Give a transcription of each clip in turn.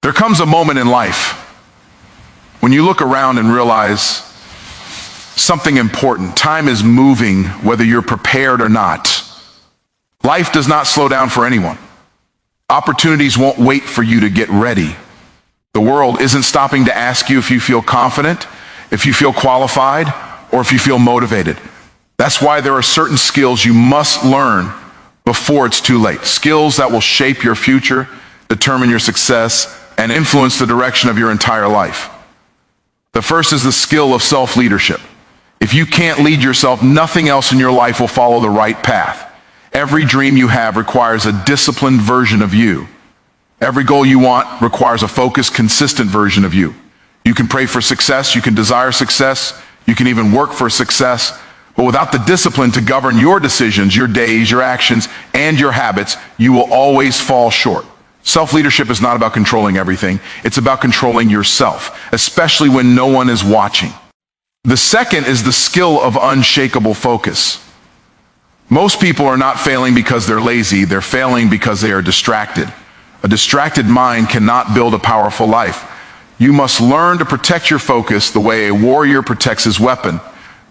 There comes a moment in life when you look around and realize something important. Time is moving whether you're prepared or not. Life does not slow down for anyone. Opportunities won't wait for you to get ready. The world isn't stopping to ask you if you feel confident, if you feel qualified, or if you feel motivated. That's why there are certain skills you must learn before it's too late. Skills that will shape your future, determine your success, and influence the direction of your entire life. The first is the skill of self-leadership. If you can't lead yourself, nothing else in your life will follow the right path. Every dream you have requires a disciplined version of you. Every goal you want requires a focused, consistent version of you. You can pray for success, you can desire success, you can even work for success, but without the discipline to govern your decisions, your days, your actions, and your habits, you will always fall short. Self-leadership is not about controlling everything. It's about controlling yourself, especially when no one is watching. The second is the skill of unshakable focus. Most people are not failing because they're lazy. They're failing because they are distracted. A distracted mind cannot build a powerful life. You must learn to protect your focus the way a warrior protects his weapon.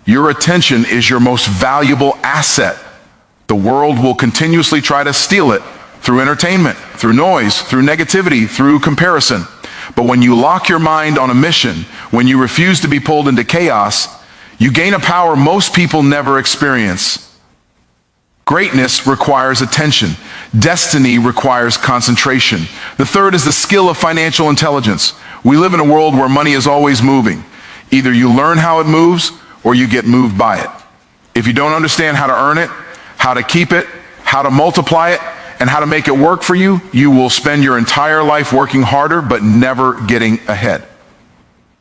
Your attention is your most valuable asset. The world will continuously try to steal it through entertainment, through noise, through negativity, through comparison. But when you lock your mind on a mission, when you refuse to be pulled into chaos, you gain a power most people never experience. Greatness requires attention. Destiny requires concentration. The third is the skill of financial intelligence. We live in a world where money is always moving. Either you learn how it moves or you get moved by it. If you don't understand how to earn it, how to keep it, how to multiply it, and how to make it work for you, you will spend your entire life working harder but never getting ahead.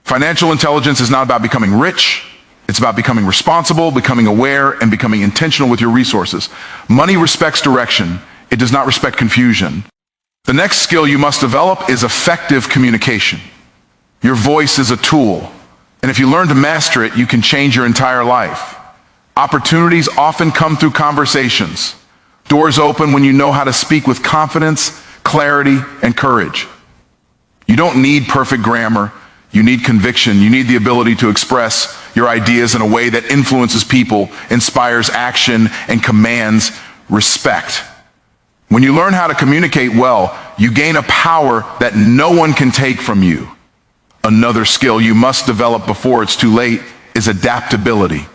Financial intelligence is not about becoming rich. It's about becoming responsible, becoming aware, and becoming intentional with your resources. Money respects direction. It does not respect confusion. The next skill you must develop is effective communication. Your voice is a tool, and if you learn to master it, you can change your entire life. Opportunities often come through conversations. Doors open when you know how to speak with confidence, clarity, and courage. You don't need perfect grammar. You need conviction. You need the ability to express your ideas in a way that influences people, inspires action, and commands respect. When you learn how to communicate well, you gain a power that no one can take from you. Another skill you must develop before it's too late is adaptability.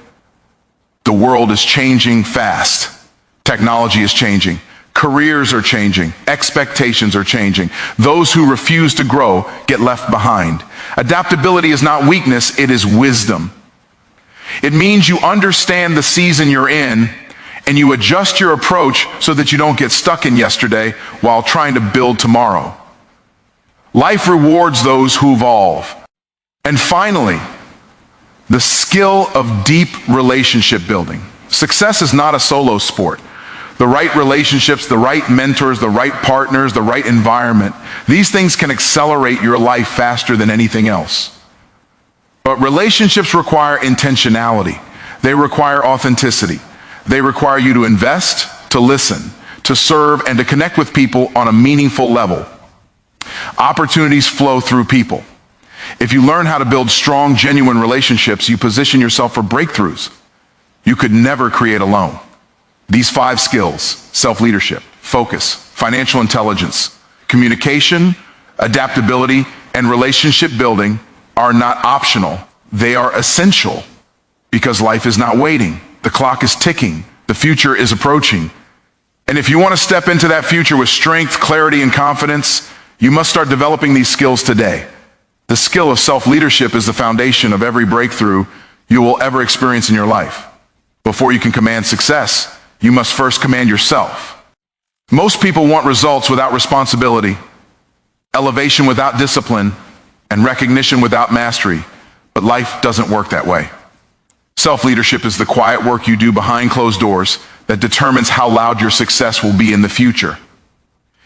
The world is changing fast. Technology is changing. Careers are changing. Expectations are changing. Those who refuse to grow get left behind. Adaptability is not weakness, it is wisdom. It means you understand the season you're in and you adjust your approach so that you don't get stuck in yesterday while trying to build tomorrow. Life rewards those who evolve. And finally, the skill of deep relationship building. Success is not a solo sport. The right relationships, the right mentors, the right partners, the right environment, these things can accelerate your life faster than anything else. But relationships require intentionality. They require authenticity. They require you to invest, to listen, to serve, and to connect with people on a meaningful level. Opportunities flow through people. If you learn how to build strong, genuine relationships, you position yourself for breakthroughs you could never create alone. These 5 skills, self-leadership, focus, financial intelligence, communication, adaptability, and relationship building, are not optional. They are essential because life is not waiting. The clock is ticking. The future is approaching. And if you want to step into that future with strength, clarity, and confidence, you must start developing these skills today. The skill of self-leadership is the foundation of every breakthrough you will ever experience in your life. Before you can command success, you must first command yourself. Most people want results without responsibility, elevation without discipline, and recognition without mastery. But life doesn't work that way. Self-leadership is the quiet work you do behind closed doors that determines how loud your success will be in the future.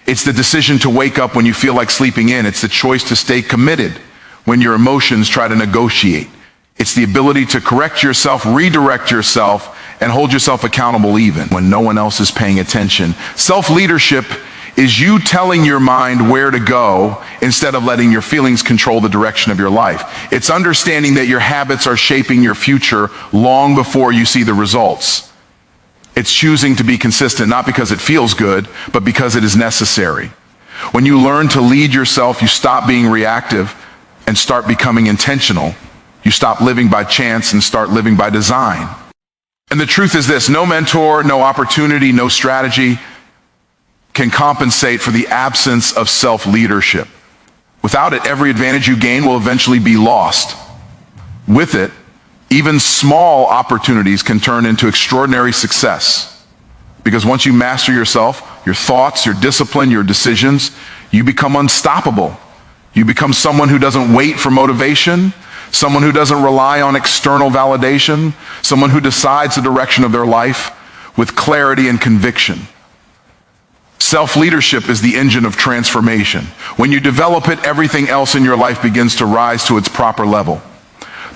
It's the decision to wake up when you feel like sleeping in. It's the choice to stay committed when your emotions try to negotiate. It's the ability to correct yourself, redirect yourself, and hold yourself accountable even when no one else is paying attention. Self-leadership is you telling your mind where to go instead of letting your feelings control the direction of your life. It's understanding that your habits are shaping your future long before you see the results. It's choosing to be consistent, not because it feels good, but because it is necessary. When you learn to lead yourself, you stop being reactive and start becoming intentional. You stop living by chance and start living by design. And the truth is this: no mentor, no opportunity, no strategy can compensate for the absence of self-leadership. Without it, every advantage you gain will eventually be lost. With it, even small opportunities can turn into extraordinary success. Because once you master yourself, your thoughts, your discipline, your decisions, you become unstoppable. You become someone who doesn't wait for motivation, someone who doesn't rely on external validation, someone who decides the direction of their life with clarity and conviction. Self-leadership is the engine of transformation. When you develop it, everything else in your life begins to rise to its proper level.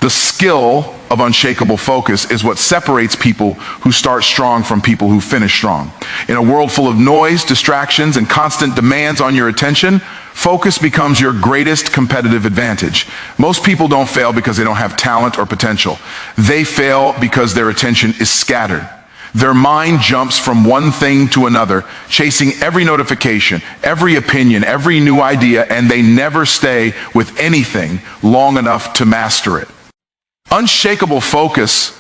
The skill of unshakable focus is what separates people who start strong from people who finish strong. In a world full of noise, distractions, and constant demands on your attention, focus becomes your greatest competitive advantage. Most people don't fail because they don't have talent or potential. They fail because their attention is scattered. Their mind jumps from one thing to another, chasing every notification, every opinion, every new idea, and they never stay with anything long enough to master it. Unshakable focus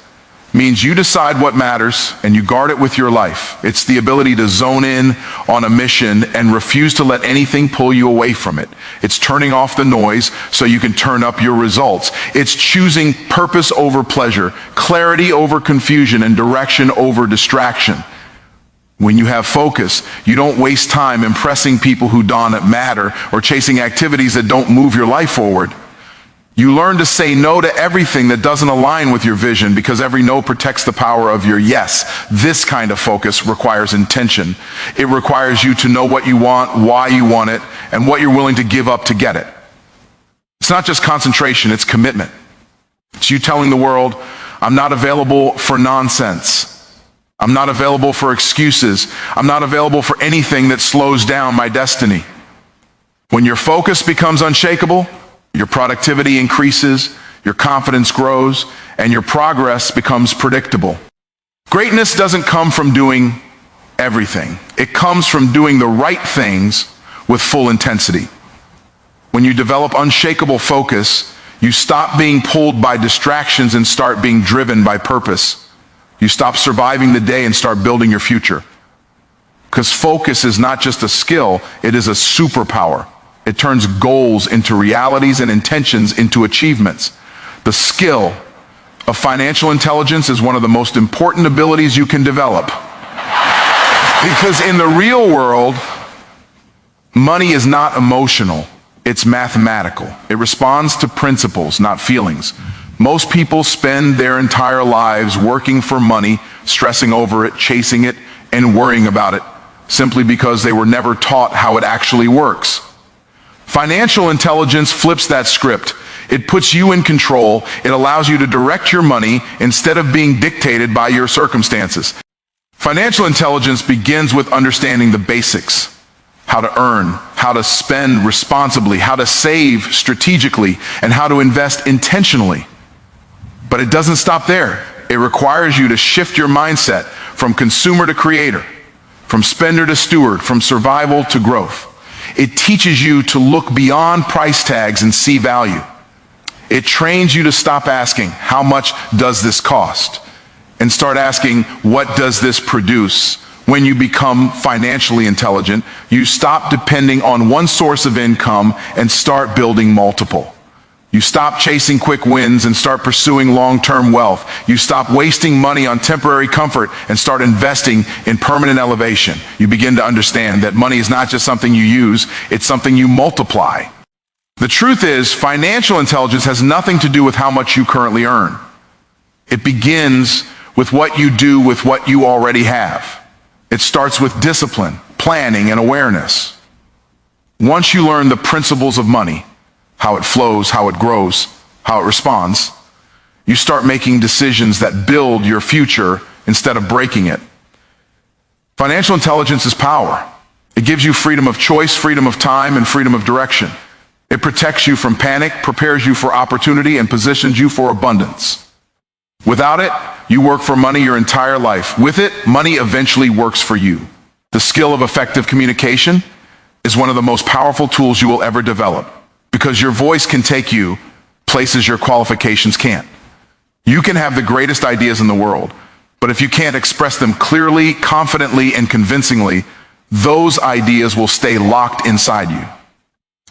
means you decide what matters and you guard it with your life. It's the ability to zone in on a mission and refuse to let anything pull you away from it. It's turning off the noise so you can turn up your results. It's choosing purpose over pleasure, clarity over confusion, and direction over distraction. When you have focus, you don't waste time impressing people who don't matter or chasing activities that don't move your life forward. You learn to say no to everything that doesn't align with your vision, because every no protects the power of your yes. This kind of focus requires intention. It requires you to know what you want, why you want it, and what you're willing to give up to get it. It's not just concentration, it's commitment. It's you telling the world, I'm not available for nonsense. I'm not available for excuses. I'm not available for anything that slows down my destiny. When your focus becomes unshakable, your productivity increases, your confidence grows, and your progress becomes predictable. Greatness doesn't come from doing everything. It comes from doing the right things with full intensity. When you develop unshakable focus, you stop being pulled by distractions and start being driven by purpose. You stop surviving the day and start building your future. Because focus is not just a skill, it is a superpower. It turns goals into realities and intentions into achievements. The skill of financial intelligence is one of the most important abilities you can develop. Because in the real world, money is not emotional, it's mathematical. It responds to principles, not feelings. Most people spend their entire lives working for money, stressing over it, chasing it, and worrying about it, simply because they were never taught how it actually works. Financial intelligence flips that script. It puts you in control. It allows you to direct your money instead of being dictated by your circumstances. Financial intelligence begins with understanding the basics: how to earn, how to spend responsibly, how to save strategically, and how to invest intentionally. But it doesn't stop there. It requires you to shift your mindset from consumer to creator, from spender to steward, from survival to growth. It teaches you to look beyond price tags and see value. It trains you to stop asking, how much does this cost? And start asking, what does this produce? When you become financially intelligent, you stop depending on one source of income and start building multiple. You stop chasing quick wins and start pursuing long-term wealth. You stop wasting money on temporary comfort and start investing in permanent elevation. You begin to understand that money is not just something you use, it's something you multiply. The truth is, financial intelligence has nothing to do with how much you currently earn. It begins with what you do with what you already have. It starts with discipline, planning, and awareness. Once you learn the principles of money, how it flows, how it grows, how it responds, you start making decisions that build your future instead of breaking it. Financial intelligence is power. It gives you freedom of choice, freedom of time, and freedom of direction. It protects you from panic, prepares you for opportunity, and positions you for abundance. Without it, you work for money your entire life. With it, money eventually works for you. The skill of effective communication is one of the most powerful tools you will ever develop, because your voice can take you places your qualifications can't. You can have the greatest ideas in the world, but if you can't express them clearly, confidently, and convincingly, those ideas will stay locked inside you.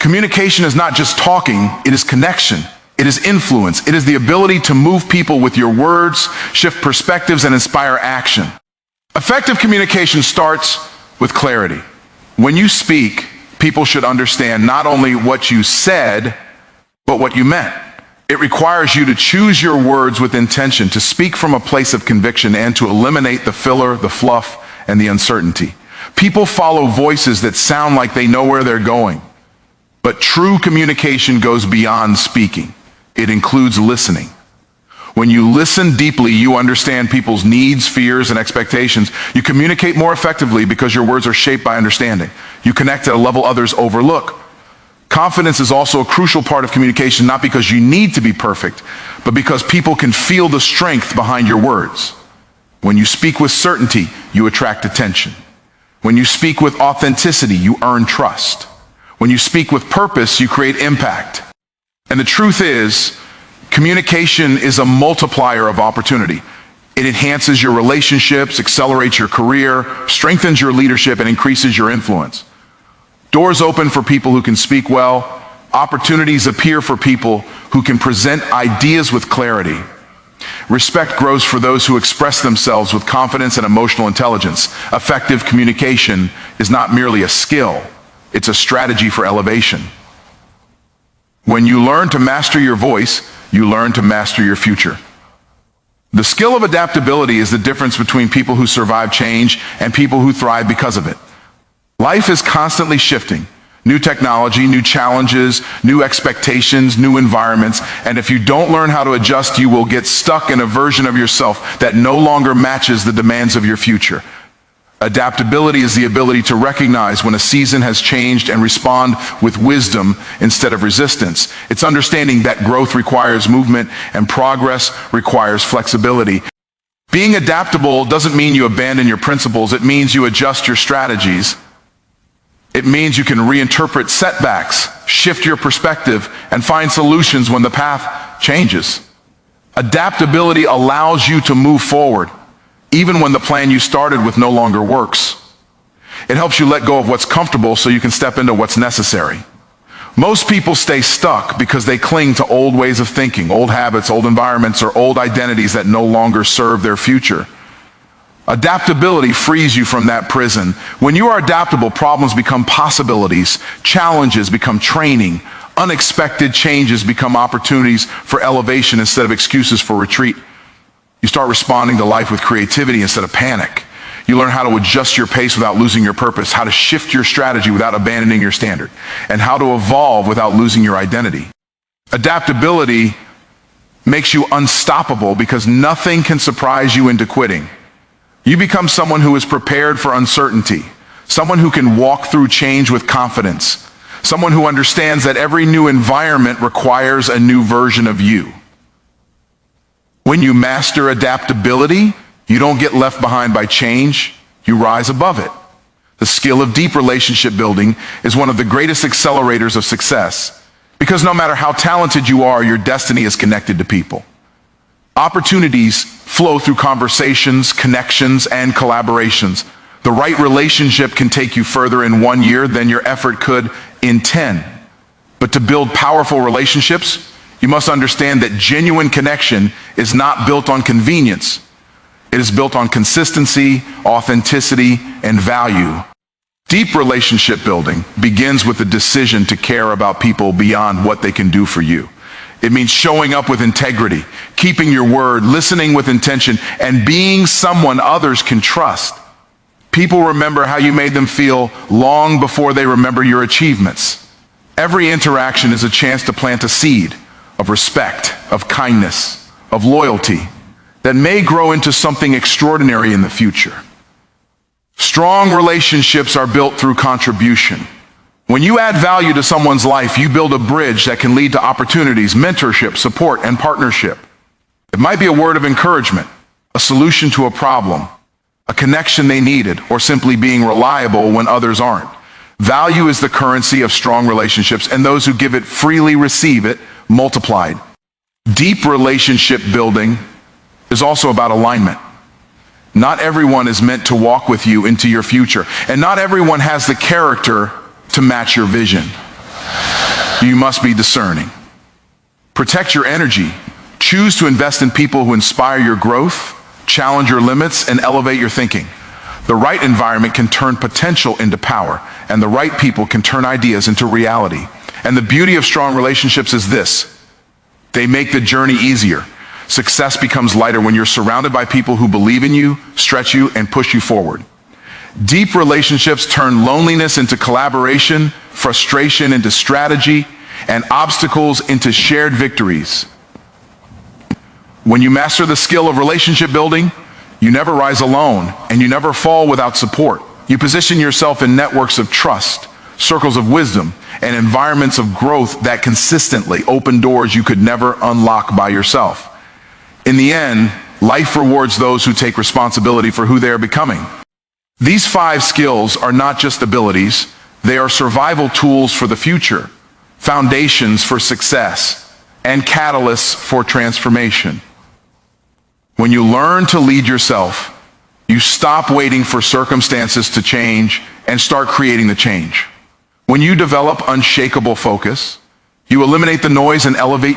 Communication is not just talking, it is connection. It is influence. It is the ability to move people with your words, shift perspectives, and inspire action. Effective communication starts with clarity. When you speak, people should understand not only what you said, but what you meant. It requires you to choose your words with intention, to speak from a place of conviction, and to eliminate the filler, the fluff, and the uncertainty. People follow voices that sound like they know where they're going. But true communication goes beyond speaking. It includes listening. When you listen deeply, you understand people's needs, fears, and expectations. You communicate more effectively because your words are shaped by understanding. You connect at a level others overlook. Confidence is also a crucial part of communication, not because you need to be perfect, but because people can feel the strength behind your words. When you speak with certainty, you attract attention. When you speak with authenticity, you earn trust. When you speak with purpose, you create impact. And the truth is, communication is a multiplier of opportunity. It enhances your relationships, accelerates your career, strengthens your leadership, and increases your influence. Doors open for people who can speak well. Opportunities appear for people who can present ideas with clarity. Respect grows for those who express themselves with confidence and emotional intelligence. Effective communication is not merely a skill, it's a strategy for elevation. When you learn to master your voice, you learn to master your future. The skill of adaptability is the difference between people who survive change and people who thrive because of it. Life is constantly shifting. New technology, new challenges, new expectations, new environments. And if you don't learn how to adjust, you will get stuck in a version of yourself that no longer matches the demands of your future. Adaptability is the ability to recognize when a season has changed and respond with wisdom instead of resistance. It's understanding that growth requires movement and progress requires flexibility. Being adaptable doesn't mean you abandon your principles. It means you adjust your strategies. It means you can reinterpret setbacks, shift your perspective, and find solutions when the path changes. Adaptability allows you to move forward, even when the plan you started with no longer works. It helps you let go of what's comfortable so you can step into what's necessary. Most people stay stuck because they cling to old ways of thinking, old habits, old environments, or old identities that no longer serve their future. Adaptability frees you from that prison. When you are adaptable, problems become possibilities, challenges become training, unexpected changes become opportunities for elevation instead of excuses for retreat. You start responding to life with creativity instead of panic. You learn how to adjust your pace without losing your purpose, how to shift your strategy without abandoning your standard, and how to evolve without losing your identity. Adaptability makes you unstoppable because nothing can surprise you into quitting. You become someone who is prepared for uncertainty, someone who can walk through change with confidence, someone who understands that every new environment requires a new version of you. When you master adaptability, you don't get left behind by change, you rise above it. The skill of deep relationship building is one of the greatest accelerators of success, because no matter how talented you are, your destiny is connected to people. Opportunities flow through conversations, connections, and collaborations. The right relationship can take you further in 1 year than your effort could in 10. But to build powerful relationships, you must understand that genuine connection is not built on convenience. It is built on consistency, authenticity, and value. Deep relationship building begins with the decision to care about people beyond what they can do for you. It means showing up with integrity, keeping your word, listening with intention, and being someone others can trust. People remember how you made them feel long before they remember your achievements. Every interaction is a chance to plant a seed of respect, of kindness, of loyalty that may grow into something extraordinary in the future. Strong relationships are built through contribution. When you add value to someone's life, you build a bridge that can lead to opportunities, mentorship, support, and partnership. It might be a word of encouragement, a solution to a problem, a connection they needed, or simply being reliable when others aren't. Value is the currency of strong relationships, and those who give it freely receive it multiplied. Deep relationship building is also about alignment. Not everyone is meant to walk with you into your future, and not everyone has the character to match your vision. You must be discerning. Protect your energy. Choose to invest in people who inspire your growth, challenge your limits, and elevate your thinking. The right environment can turn potential into power, and the right people can turn ideas into reality. And the beauty of strong relationships is this: they make the journey easier. Success becomes lighter when you're surrounded by people who believe in you, stretch you, and push you forward. Deep relationships turn loneliness into collaboration, frustration into strategy, and obstacles into shared victories. When you master the skill of relationship building, you never rise alone, and you never fall without support. You position yourself in networks of trust, circles of wisdom, and environments of growth that consistently open doors you could never unlock by yourself. In the end, life rewards those who take responsibility for who they are becoming. These 5 skills are not just abilities, they are survival tools for the future, foundations for success, and catalysts for transformation. When you learn to lead yourself, you stop waiting for circumstances to change and start creating the change. When you develop unshakable focus, you eliminate the noise and elevate